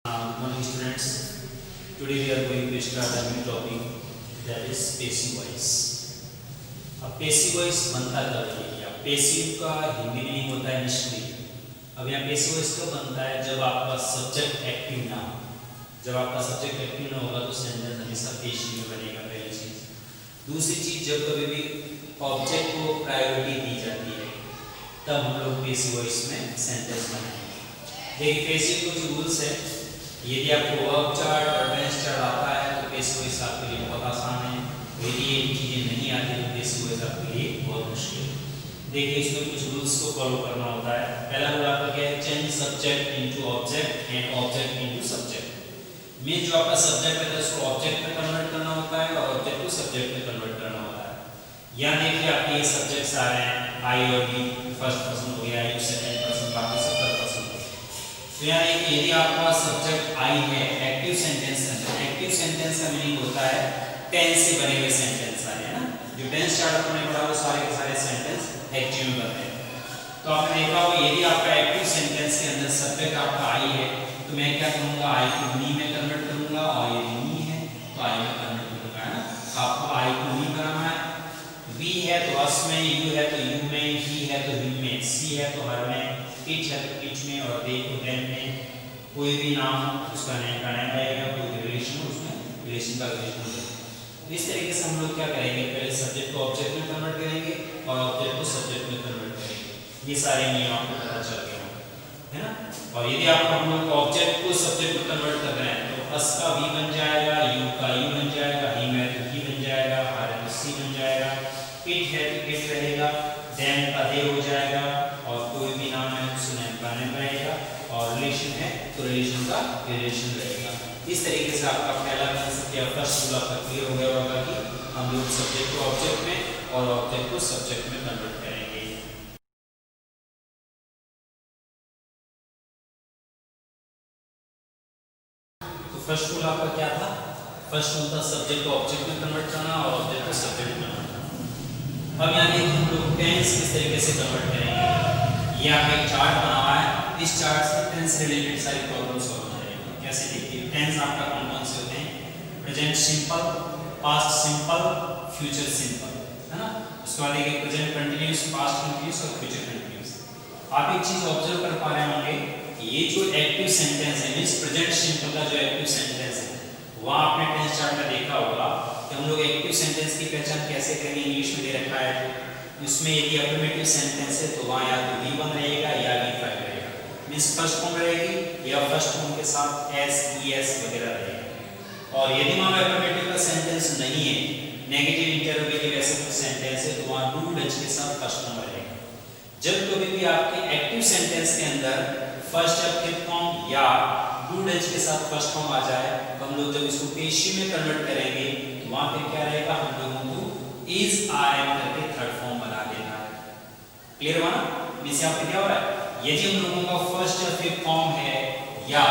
Good morning, students. Today we are going to start a new topic, that is passive voice. अब passive voice बनता कब है? या passive का हिंदी में होता है निष्क्रिय। अब यहाँ passive voice कब बनता है? जब आपका subject active ना हो। जब आपका subject active ना होगा तो sentence हमेशा passive में बनेगा, पहली चीज। दूसरी चीज, जब कभी भी object को priority दी जाती है तब हम लोग passive voice में sentence बनाएंगे। देखिए passive कुछ rules है। यदि आपको वर्ब चार्ट और टेंस चार्ट आता है तो पैसिव वॉइस आपके लिए बहुत आसान है। यदि ये चीजें नहीं आती तो पैसिव वॉइस आपके लिए बहुत मुश्किल है। देखिए इसमें कुछ रूल्स को फॉलो करना होता है। पहला रूल आपका क्या है? Change subject into object and object into subject. Means जो आपका सब्जेक्ट है उसको ऑब्जेक्ट में कन्वर्ट करना होता है और ऑब्जेक्ट को सब्जेक्ट में कन्वर्ट करना होता है। यहाँ देखिए आपके ये सब्जेक्ट्स आ रहे हैं, आई और वी फर्स्ट पर्सन हो गया, यू सेकंड पर्सन, बाकी सब थर्ड पर्सन। तो यहाँ देखिए यदि आपका सब्जेक्ट आई है एक्टिव सेंटेंस के अंदर, एक्टिव सेंटेंस का मीनिंग होता है टेंस से बने हुए सेंटेंस सारे, है ना। जो टेंस स्टार्ट अपने पढ़ा वो सारे के सारे सेंटेंस एक्टिव में बनते हैं। तो आपने देखा होगा यदि आपका एक्टिव सेंटेंस के अंदर सब्जेक्ट आपका आई है तो मैं क्या करूंगा? आई को मी में कन्वर्ट करूंगा, और यदि मी है तो आई में कन्वर्ट करूंगा, है ना। आपको आई को मी बनाना है। वी है तो अस में, यू है तो यू में, ही है तो हिम में, सी है तो हर में, इट है तो इच में, और दे को देम में। कोई भी नाम उसका नेम का नेम रहेगा, कोई रिलेशन हो उसमें रिलेशन का रिलेशन होगा। इस तरीके से हम लोग क्या करेंगे? पहले सब्जेक्ट को ऑब्जेक्ट में कन्वर्ट करेंगे और ऑब्जेक्ट को सब्जेक्ट में कन्वर्ट करेंगे। ये सारे नियम आपको पता चल गए होंगे, है ना। और यदि आप हम लोग ऑब्जेक्ट को सब्जेक्ट में कन्वर्ट कर रहे हैं तो अस का वी बन जाएगा, यू का यू बन जाएगा, हिम है तो ही बन जाएगा, हर है तो सी बन जाएगा, इट है तो इट रहेगा, देम का दे हो जाएगा, और कोई भी नाम है तो नेम का नेम रहेगा, और रिलेशन है तो रिलेशन का रिलेशन रहेगा। इस तरीके से आपका पहला कांसेप्ट या फर्स्ट रूल आपका क्लियर हो गया होगा कि हम लोग सब्जेक्ट को ऑब्जेक्ट में और ऑब्जेक्ट को सब्जेक्ट में कन्वर्ट करेंगे। तो फर्स्ट रूल आपका क्या था? फर्स्ट रूल था सब्जेक्ट को ऑब्जेक्ट में कन्वर्ट करना और ऑब्जेक्ट को सब्जेक्ट में कन्वर्ट करना। अब यानी हम लोग टेंस किस तरीके से कन्वर्ट करेंगे? ये आपका एक चार्ट बना हुआ है, इस चार्ट से टेंस से रिलेटेड सारी प्रॉब्लम्स सॉल्व हो जाएंगी। कैसे? देखिए टेंस आपका कौन कौन से होते हैं? Present simple, past simple, future simple, है ना। उसके बाद एक प्रेजेंट कंटीन्यूअस, पास्ट कंटीन्यूअस और फ्यूचर कंटीन्यूअस। आप एक चीज ऑब्जर्व कर पा रहे होंगे, ये जो एक्टिव सेंटेंस है मींस प्रेजेंट सिंपल का जो एक्टिव सेंटेंस है वहां आपने टेंस चार्ट में देखा होगा कि हम लोग एक्टिव सेंटेंस की पहचान कैसे करेंगे। इंग्लिश में दे रखा है उसमें यदि अफर्मेटिव सेंटेंस है तो वहां या तो V1 रहेगा या V5 रहेगा, मींस फर्स्ट फॉर्म रहेगी या फर्स्ट फॉर्म के साथ S, ES वगैरह रहेगा। और यदि मान लो अफर्मेटिव का सेंटेंस नहीं है, नेगेटिव, इंटरोगेटिव ऐसे कुछ सेंटेंस है तो वहां डू डज के साथ फर्स्ट फॉर्म रहेगा। जब कभी भी आपके एक्टिव सेंटेंस के अंदर फर्स्ट या फिफ्थ फॉर्म या डू डज के साथ फर्स्ट फॉर्म आ जाए तो हम लोग जब इसको पेशी में कन्वर्ट करेंगे तो वहां पे क्या रहेगा? हम लोगों को इज आर एम करके थर्ड फॉर्म बना देना है। क्लियर हुआ ना? मींस यहां पे क्या हो रहा है? यदि हम लोगों का फर्स्ट या फिफ्थ फॉर्म है या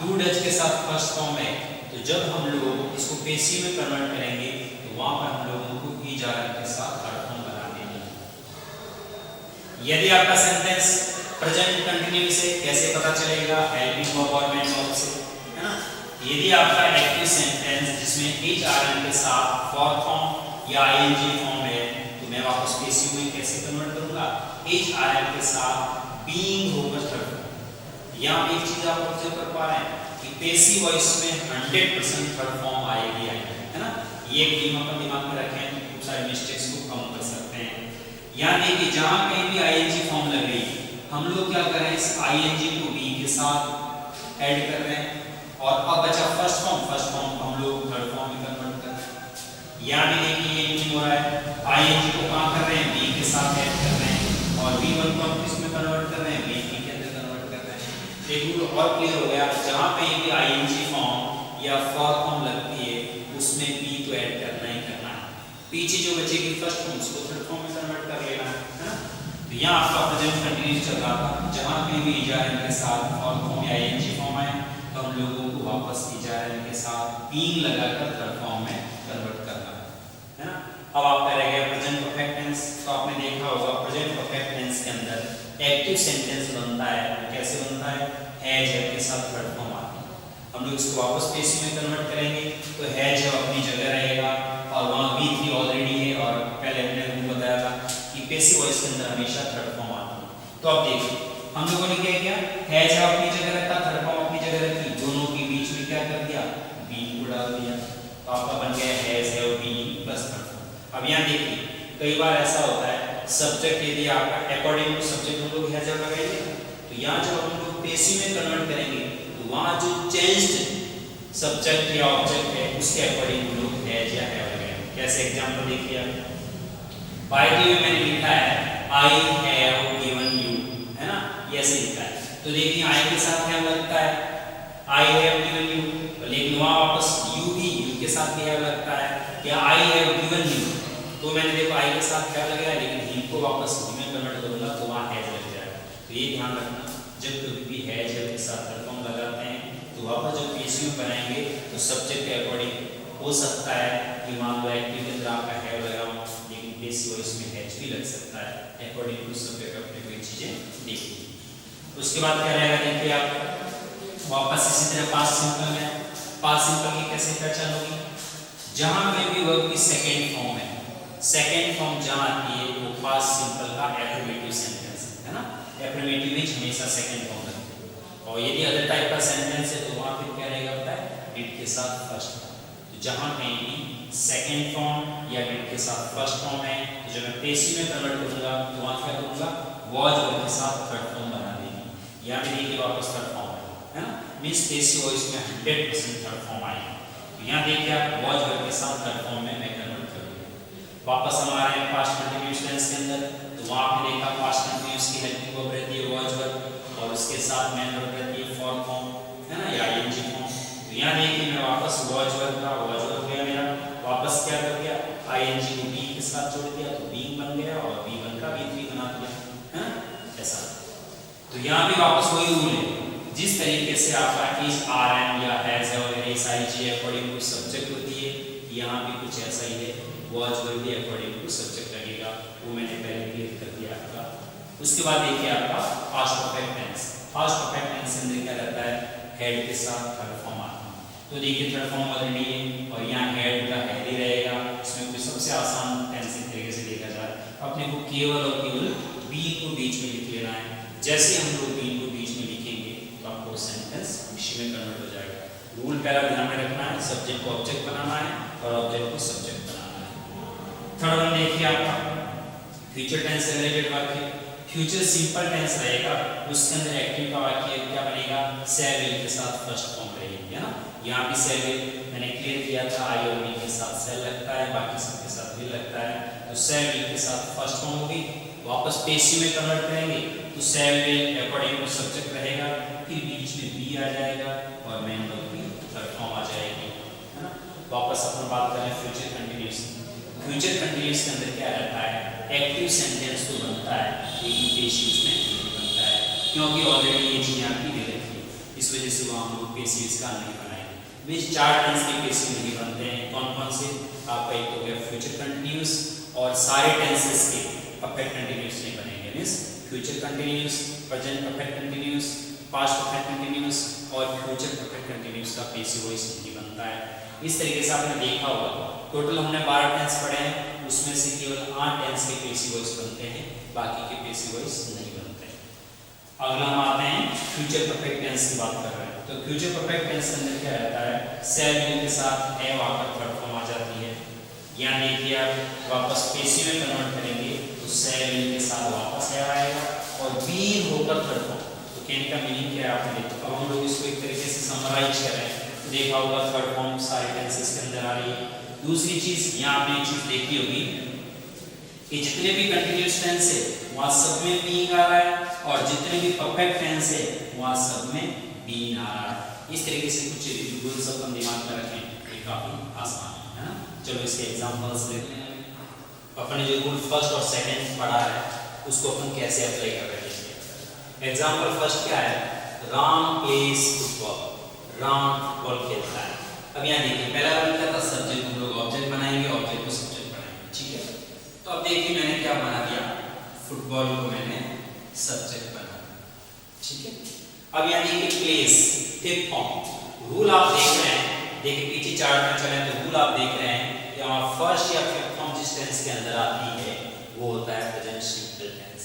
डू डज के साथ फर्स्ट फॉर्म है तो जब हम लोग इसको पेशी में कन्वर्ट करेंगे तो वहां पर हम लोगों को इज आर एम के साथ थर्ड फॉर्म बना देनी है। यदि आपका सेंटेंस प्रेजेंट कंटीन्यूअस है, कैसे पता चलेगा? हेल्पिंग वर्ब और मेन वर्ब से, है ना। यदि आपका एक्टिव सेंटेंस जिसमें इज आर एम के साथ फॉर फॉर्म या आईएनजी फॉर्म है तो मैं वापस पेसिव में कैसे कन्वर्ट करूंगा? इज आर एम के साथ बीइंग होगा थर्ड फॉर्म। यहां पे एक चीज आप ऑब्जर्व कर पा रहे हैं कि पेसिव वॉइस में 100% थर्ड फॉर्म आएगी, है ना। ये एक नियम अपन दिमाग में रखें तो खूब सारे मिस्टेक्स को कम कर सकते हैं। यहां देखिए जहां कहीं भी आईएनजी फॉर्म लग रही है हम लोग क्या कर रहे हैं? इस आईएनजी को बी के साथ ऐड कर रहे हैं और अब बचा फर्स्ट फॉर्म हम लोग थर्ड फॉर्म में कन्वर्ट कर रहे हैं। यहां भी देखिए ये नहीं हो रहा है, आईएनजी को कहां कर रहे हैं? बी के साथ ऐड कर रहे हैं और V1 को हम किसमें कन्वर्ट कर रहे हैं? V3 के अंदर कन्वर्ट कर रहे हैं। एक रूल और क्लियर हो गया, जहां पे भी आईएनजी फॉर्म या फॉर फॉर्म लगती है उसमें बी तो ऐड करना ही करना है। पीछे जो बचेगी फर्स्ट फॉर्म उसको थर्ड फॉर्म में कन्वर्ट कर लेना है ना। तो यहाँ आपका प्रेजेंट कंटीन्यूअस चल रहा था, जहां पे भी इज आर एम के साथ फॉर फॉर्म या आईएनजी फॉर्म आए तो हम लोगों को वापस इज आर एम के साथ बीइंग लगाकर थर्ड फॉर्म में कन्वर्ट करना है ना। अब आपका रह गया प्रेजेंट परफेक्ट टेंस। तो आपने देखा होगा प्रेजेंट परफेक्ट टेंस के अंदर एक्टिव सेंटेंस बनता है, कैसे बनता है? हैज के साथ थर्ड फॉर्म आती है। भी उसको वापस पेसिव में कन्वर्ट करेंगे तो हैज अब अपनी जगह रहेगा और वहाँ V3 ऑलरेडी है और पहले हमने रूल बताया था कि पेसिव वॉइस के अंदर हमेशा थर्ड फॉर्म आता है। तो अब देखिए हम लोगों ने क्या किया, हैज अपनी जगह रखा, थर्ड फॉर्म अपनी जगह रखी, दोनों के बीच में क्या कर दिया, बीन को डाल दिया, तो आपका बन गया has have been plus third form. अब यहाँ देखिए कई बार ऐसा होता है सब्जेक्ट यदि आपका अकॉर्डिंग टू सब्जेक्ट हम लोग हैज हैव लगाएंगे, तो यहाँ जब हम लोग पेसिव में कन्वर्ट करेंगे तो वहाँ जो चेंज्ड सब्जेक्ट या ऑब्जेक्ट है उसके अकॉर्डिंग हम लोग हैज या हैव लगाएंगे। कैसे एग्जांपल देखिए आप, बाय में मैंने लिखा है आई हैव गिवन यू, है ना, ये ऐसे लिखा है, तो देखिए आई के साथ हैव लगता है, आई हैव गिवन यू, लेकिन वहाँ वापस यू भी यू के साथ भी हैव लगता है, या आई हैव गिवन यू, तो मैंने देखो आई के साथ क्या लगाया, लेकिन ही को वापस ही में कन्वर्ट करूंगा तो वहाँ हैज लग जाएगा। तो ये ध्यान रखना जब कभी भी हैज के साथ थर्ड फॉर्म लगाते हैं तो वापस जब पेसिव बनाएंगे तो सब्जेक्ट के अकॉर्डिंग हो सकता है कि मान लो एक्टिव के अंदर आपका हैव लगा हो, लेकिन पेसिव इसमें हैज भी लग सकता है, अकॉर्डिंग टू सब्जेक्ट अपने कोई चीजें देखिए। उसके बाद क्या रहेगा देखिए आप वापस इसी तरह पास्ट सिंपल में, पास्ट सिंपल की कैसे पहचान होगी, जहां पे भी वर्ब की सेकेंड फॉर्म है, सेकेंड फॉर्म जहां आती है वो पास्ट सिंपल का एफर्मेटिव सेंटेंस है ना, एफर्मेटिव में हमेशा सेकेंड फॉर्म लगती है, और यदि अदर टाइप का सेंटेंस है तो वहां पे क्या रहेगा होता है डिड के साथ फर्स्ट फॉर्म। तो जहां कहीं भी सेकेंड फॉर्म या डिड के साथ फर्स्ट फॉर्म है तो जब मैं पेसिव में कन्वर्ट करूंगा तो वहां क्या करूंगा, वॉज वर्ब के साथ थर्ड फॉर्म बना देंगे। यहाँ पे देखिए वापस थर्ड फॉर्म है ना, मींस पेसिव वॉइस में 100% थर्ड फॉर्म आएगा। तो यहाँ देखिए आप वॉज वर्ब के साथ थर्ड फॉर्म में मैं कन्वर्ट करूंगा। वापस हमारे पास्ट कंटीन्यूअस टेंस के अंदर, तो वहां पे देखा पास्ट कंटीन्यूअस की हेल्पिंग वर्ब रहती है वॉज वर्ब, और उसके साथ मेन वर्ब रहती है फॉर फॉर्म, है ना, या आईएनजी फॉर्म। तो यहाँ देखिए मैं वापस वॉज वर्ब का वॉज वर्ब गया मेरा, वापस क्या कर दिया, आईएनजी को बी के साथ जोड़ दिया तो बीइंग बन गया और B1 का B3 बना दिया, है ना, ऐसा। तो यहाँ भी वापस वही रूल है, जिस तरीके से आपका इज आरएन या हैज है और S I G according to subject होती है, यहाँ भी कुछ ऐसा ही है, वॉज वर्ब भी अकॉर्डिंग टू सब्जेक्ट लगेगा, वो मैंने पहले क्लियर कर दिया आपका। उसके बाद देखिए आपका past perfect tense, past perfect tense अंदर क्या रहता है, हेड के साथ थर्ड फॉर्म आता है, तो देखिए थर्ड फॉर्म ऑलरेडी है और यहाँ हेड का हेड ही रहेगा, इसमें कोई सबसे आसान टेंस इस तरीके से देखा जाए, अपने को केवल और केवल बी को बीच में लिख लेना है, जैसे हम लोग बी को बीच में लिखेंगे तो आपको सेंटेंस इसी में कन्वर्ट हो जाएगा। रूल पहला ध्यान में रखना है, सब्जेक्ट को ऑब्जेक्ट बनाना है और ऑब्जेक्ट को सब्जेक्ट बनाना है। थर्ड वन देखिए आपका फ्यूचर टेंस से रिलेटेड वाक्य, फ्यूचर सिंपल टेंस रहेगा, उसके अंदर एक्टिव का वाक्य क्या बनेगा, सेल विल के साथ फर्स्ट फॉर्म रहेगी, है ना, यहाँ भी सेल विल मैंने क्लियर किया था, आई और वी के साथ सेल लगता है, बाकी सबके साथ विल लगता है, तो सेल विल के साथ फर्स्ट फॉर्म होगी, वापस पेसिव में कन्वर्ट करेंगे तो shall will according to subject रहेगा, फिर बीच में बी आ जाएगा और मेन वर्ब भी थर्ड फॉर्म आ जाएगी, है ना। वापस अपन बात करें फ्यूचर कंटीन्यूअस, फ्यूचर कंटीन्यूअस के अंदर क्या रहता है, एक्टिव सेंटेंस तो बनता है लेकिन पेसिव में नहीं बनता है, क्योंकि ऑलरेडी ये चीज आपकी दे रखी है, इस वजह से वहां हम लोग पेसिव का नहीं बनाएंगे। मींस चार टेंस के पेसिव नहीं बनते हैं, कौन कौन से, आपका एक हो गया फ्यूचर कंटीन्यूअस, और सारे टेंसेस के परफेक्ट कंटीन्यूअस नहीं बनेंगे, means future continuous, present perfect continuous, past perfect continuous और फ्यूचर परफेक्ट कंटीन्यूअस का पेसिव वॉइस नहीं बनता है। इस तरीके से आपने देखा होगा टोटल हमने 12 टेंस पढ़े हैं, उसमें से केवल 8 टेंस के पेसिव वॉइस बनते हैं, बाकी के पेसिव वॉइस नहीं बनते। अगला हम आते हैं फ्यूचर परफेक्ट टेंस की बात कर रहे हैं, तो फ्यूचर परफेक्ट टेंस के अंदर क्या रहता है, सेल विल के साथ हैव आकर थर्ड फॉर्म आ जाती है, यहाँ देखिए आप वापस पेसिव में कन्वर्ट करेंगे तो सेल विल के साथ वापस हैव आएगा और बीन होकर थर्ड फॉर्म। तो कहने का मीनिंग क्या है आपने देखा, अब हम लोग इसको एक तरीके से समराइज कर रहे हैं, देखा होगा थर्ड फॉर्म सारे टेंसेस के अंदर आ रही है। दूसरी चीज यहाँ आपने एक चीज देखी होगी कि जितने भी कंटीन्यूअस टेंस है वहां सब में बीइंग आ रहा है और जितने भी परफेक्ट टेंस है वहां सब में बीइंग आ रहा है। इस तरीके से कुछ रूल्स अपन दिमाग में रखें, ये काफी आसान है ना। चलो इसके एग्जांपल्स लेते हैं। अपने जो रूल फर्स्ट और सेकंड पढ़ा है उसको अपन कैसे अप्लाई कर रहे हैं। एग्जांपल फर्स्ट क्या है, Ram plays football, Ram football खेलता है। अब यहाँ देखिए पहला रूल क्या था, सब्जेक्ट हम लोग ऑब्जेक्ट बनाएंगे, ऑब्जेक्ट को सब्जेक्ट बनाएंगे, ठीक है। तो अब देखिए मैंने क्या बना दिया, फुटबॉल को मैंने सब्जेक्ट बना, ठीक है। अब यहाँ देखिए प्लेस फिफ्थ फॉर्म रूल आप देख रहे हैं, देखिए पीछे चार्ट में चले तो रूल आप देख रहे हैं कि हमारा फर्स्ट या फिफ्थ फॉर्म जिस टेंस के अंदर आती है वो होता है प्रेजेंट सिंपल टेंस।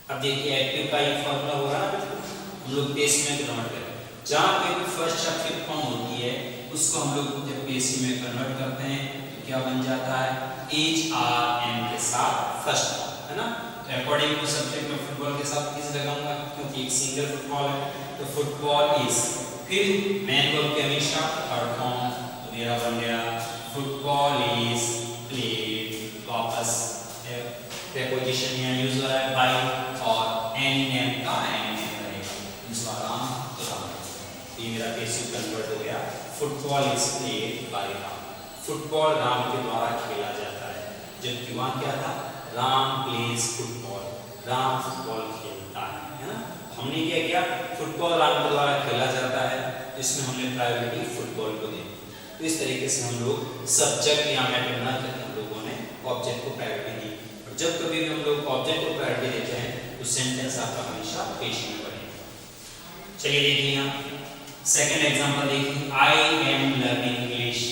अब देखिए एक्टिव का ये फॉर्मूला होगा ना, हम लोग पेसिव में कन्वर्ट करें, जहाँ पे भी फर्स्ट या फिफ्थ फॉर्म होती है उसको हम लोग जब पेसिव में कन्वर्ट करते हैं तो क्या बन जाता है, एच आर एम के साथ फर्स्ट फॉर्म, है ना। अकॉर्डिंग टू सब्जेक्ट में फुटबॉल के साथ किस लगाऊंगा, क्योंकि एक सिंगल फुटबॉल है तो फुटबॉल इज, फिर मेन वर्ब के हमेशा थर्ड फॉर्म, तो मेरा बन गया फुटबॉल इज प्लेड, वापस प्रीपोजिशन यहाँ यूज हो रहा है बाय और एनी नेम का एनी नेम रहेगा, दूसरा राम तो राम, ये मेरा पेसिव कन्वर्ट हो गया, football is played by Ram, football Ram के द्वारा खेला जाता है, जबकि वहाँ क्या था, Ram plays football, Ram football खेलता है ना। हमने क्या किया, फुटबॉल राम के द्वारा खेला जाता है, इसमें हमने प्रायोरिटी फुटबॉल को दी। तो इस तरीके से हम लोग सब्जेक्ट या मैटर ना करके हम लोगों ने ऑब्जेक्ट को प्रायोरिटी दी, और जब कभी भी हम लोग ऑब्जेक्ट को प्रायोरिटी देते हैं तो सेंटेंस आपका हमेशा पेश में बनेगा। चलिए देखिए यहाँ सेकेंड एग्जाम्पल देखिए, आई एम लर्निंग इंग्लिश,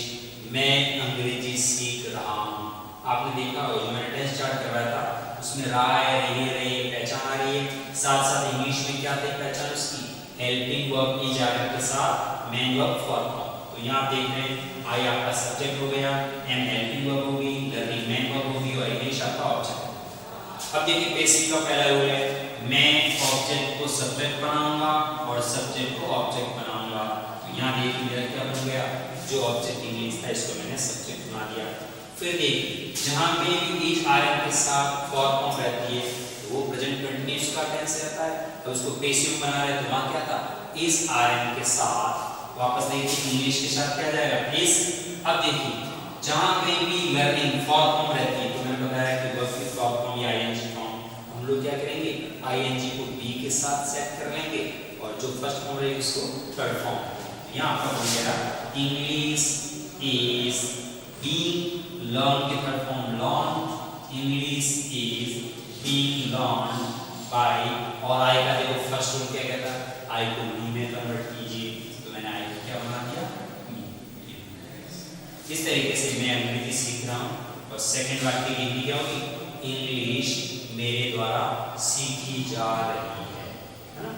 मैं अंग्रेजी सीख रहा हूँ। आपने देखा होगा जो मैंने टेस्ट चार्ट करवाया था उसमें रहा है, रही है, पहचान आ रही है, साथ साथ इंग्लिश में क्या थी पहचान उसकी, हेल्पिंग वर्ब इज आर के साथ मेन वर्ब फॉर्म। तो यहाँ आप देख रहे हैं आई आपका सब्जेक्ट हो गया, एम हेल्पिंग वर्ब होगी, लर्निंग मेन वर्ब होगी और इंग्लिश आपका ऑब्जेक्ट। अब देखिए बेसिक का पहला रूल है, मैं ऑब्जेक्ट को सब्जेक्ट बनाऊंगा और सब्जेक्ट को ऑब्जेक्ट बनाऊंगा। तो यहाँ देखिए मेरा क्या बन गया, जो ऑब्जेक्ट इंग्लिश था इसको मैंने सब्जेक्ट बना दिया। फिर देखिए जहां पे भी इज आर एम के साथ फॉर्म फॉर्म रहती है तो वो प्रेजेंट कंटिन्यूअस का टेंस रहता है, तो उसको पेसिव बना रहे तो वहां क्या था, इज आर एम के साथ, वापस देखिए इंग्लिश के साथ क्या जाएगा, इज। अब देखिए जहां पे भी लर्निंग फॉर्म फॉर्म रहती है तो मैंने बताया कि वर्ब की फॉर्म फॉर्म या आईएनजी फॉर्म, हम लोग क्या करेंगे, आईएनजी को बी के साथ सेट कर लेंगे और जो फर्स्ट फॉर्म रहेगी उसको थर्ड फॉर्म। यहाँ पर बन गया इंग्लिश इज बीइंग लर्न के third form learn, English is being learn by, और आई का देखो फर्स्ट रूल क्या कहता है, आई को बी में कन्वर्ट कीजिए, तो मैंने आई को क्या बना दिया, इस तरीके से मैं अंग्रेजी सीख रहा हूँ। और सेकंड वाक्य की हिंदी क्या होगी, इंग्लिश मेरे द्वारा सीखी जा रही है ना।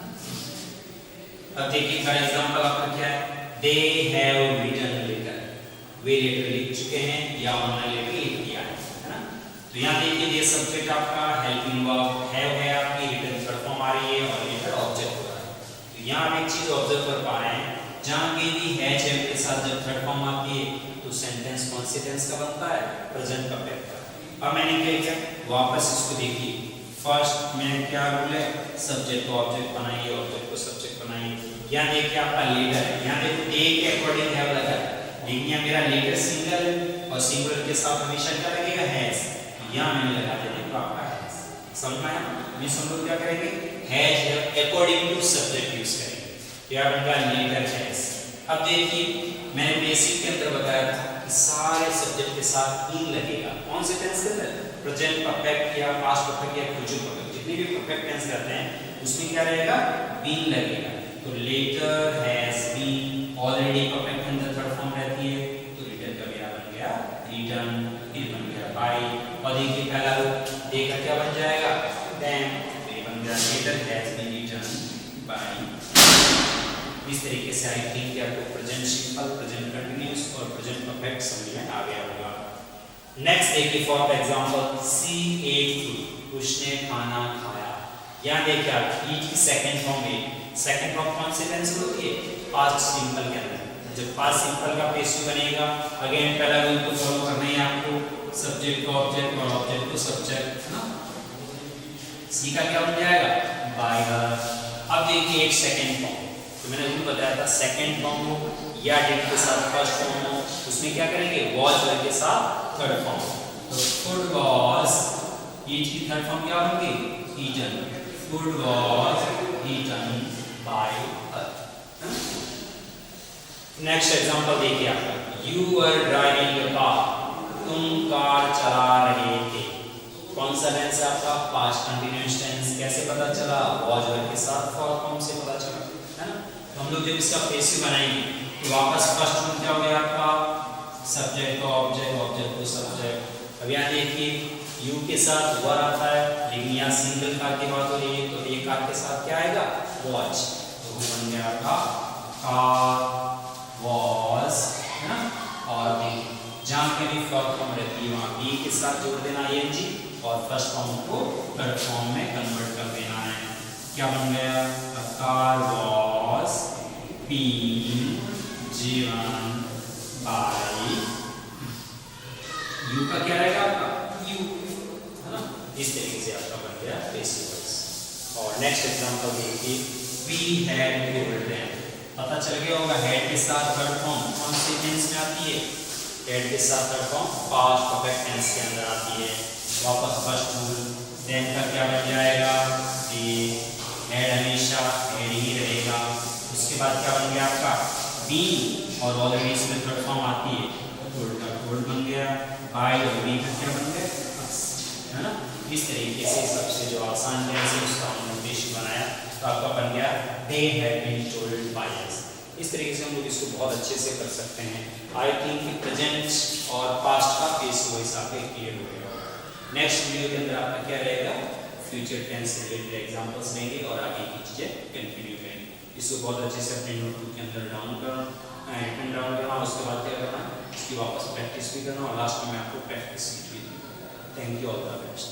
अब देखिए थर्ड एग्जांपल आपका क्या है, दे हैव रिटन लेटर, वे लेटर लिख चुके हैं या उन्होंने लेटर लिख दिया है ना। तो यहाँ देखिए ये सब्जेक्ट आपका, हेल्पिंग वर्ब है आपकी, रिटन थर्ड फॉर्म आ रही है और लेटर ऑब्जेक्ट हो रहा है। तो यहाँ आप एक चीज ऑब्जर्व कर पा रहे हैं, जहाँ पे भी हैज के साथ जब थर्ड फॉर्म आती है तो सेंटेंस कौन से टेंस का बनता है, प्रेजेंट परफेक्ट का। अब मैंने क्या किया, वापस इसको देखिए, फर्स्ट मैंने क्या रूल है, सब्जेक्ट को ऑब्जेक्ट बनाइए, ऑब्जेक्ट को सब्जेक्ट बनाइए। यहाँ देखिए आपका लेटर है, यहाँ देखो डे के अकॉर्डिंग हैव लगा है, लेकिन यहाँ मेरा लेटर सिंगल है और सिंगल के साथ हमेशा क्या लगेगा, हैज। यहाँ मैंने लगा दिया देखो आपका हैज, समझ में आया। मींस हम लोग क्या करेंगे, has according to subject use करेंगे, क्या बनेगा, लेटर हैज। अब देखिए मैंने बेसिक के अंदर बताया था कि सारे सब्जेक्ट के साथ इन लगेगा, कौन से टेंस के अंदर, प्रेजेंट परफेक्ट या पास्ट परफेक्ट या फ्यूचर परफेक्ट, जितने भी परफेक्ट टेंस करते हैं उसमें क्या रहेगा, बीन लगेगा। तो letter has been already perfect tense third form रहती है, तो रिटर्न का मेरा बन गया रिटर्न, फिर बन गया बाय, और देखिए पहला रूप डे का क्या बन जाएगा, देन, फिर बन गया letter has been return by. इस तरीके से आई थिंक कि आपको प्रेजेंट सिंपल, प्रेजेंट कंटीन्यूअस और प्रेजेंट परफेक्ट समझ में आ गया होगा। नेक्स्ट देखिए for example, she ate food, उसने खाना खाया। यहाँ देखिए आप ईट की सेकंड फॉर्म में, सेकंड फॉर्म कौन से टेंस होती है, पास्ट सिंपल के अंदर। जब पास्ट सिंपल का पेसिव बनेगा, अगेन पहला रूल को फॉलो करना है आपको, सब्जेक्ट को ऑब्जेक्ट और ऑब्जेक्ट को सब्जेक्ट, है ना। सी का क्या बन जाएगा, बाय हर। अब देखिए एक सेकंड फॉर्म, तो मैंने रूल बताया था सेकंड फॉर्म हो या डिड के साथ फर्स्ट फॉर्म हो, उसमें क्या करेंगे, वॉज के साथ थर्ड फॉर्म। तो फूड वॉज, ईट की थर्ड फॉर्म क्या होगी, eaten, food was eaten by her. Next example देखिए आपका, you were driving your car, तुम कार चला रहे थे। कौन सा टेंस है आपका, पास्ट कंटीन्यूअस टेंस। कैसे पता चला, वॉज के साथ फॉर्म से पता चला। है ना। तो हम लोग जब इसका पेसिव बनाएंगे तो वापस फर्स्ट वन क्या हो गया आपका, सब्जेक्ट को ऑब्जेक्ट, ऑब्जेक्ट को सब्जेक्ट। अब यहाँ देखिए यू के साथ वर आता है, लेकिन यहाँ सिंगल कार की बात हो रही है, तो एक कार के साथ क्या आएगा, वॉच। तो वो बन गया आपका कार, वॉच, है ना। और देखिए जहाँ पे भी फर्स्ट फॉर्म रहती है वहाँ बी के साथ जोड़ देना ing और फर्स्ट फॉर्म को थर्ड फॉर्म में कन्वर्ट कर देना है। क्या बन गया, car was being driven by, you का क्या रहेगा आपका, यू, है ना। इस तरीके से आपका बन गया पेसिव वॉइस। और नेक्स्ट एग्जांपल देखिए, वी हैड टोल्ड देम। पता चल गया होगा हेड के साथ थर्ड फॉर्म कौन से टेंस में आती है, हेड के साथ third form past perfect tense के अंदर आती है। वापस फर्स्ट रूल, देन का क्या बन जाएगा कि हेड हमेशा हेड ही रहेगा। उसके बाद क्या बन गया आपका बी, और ऑलरेडी इसमें थर्ड फॉर्म आती है, टोल्ड का टोल्ड बन गया, बाय और बी का क्या बन गया, है ना। इस तरीके से सबसे जो आसान टेंस है उसका हमने पेश बनाया, तो आपका बन गया they have been told by us. इस तरीके से हम लोग इसको बहुत अच्छे से कर सकते हैं। आई थिंक कि प्रेजेंट और पास्ट का पेसिव वॉइस आपके क्लियर हो गया। नेक्स्ट वीडियो के अंदर आपका क्या रहेगा, फ्यूचर टेंस रिलेटेड एग्जांपल्स लेंगे और आगे की चीजें कंटिन्यू करेंगे। इसको बहुत अच्छे से अपने नोटबुक के अंदर डाउन करना, उसके बाद क्या करना, इसकी वापस प्रैक्टिस भी करना और लास्ट में आपको प्रैक्टिस भी। Thank you, all the best.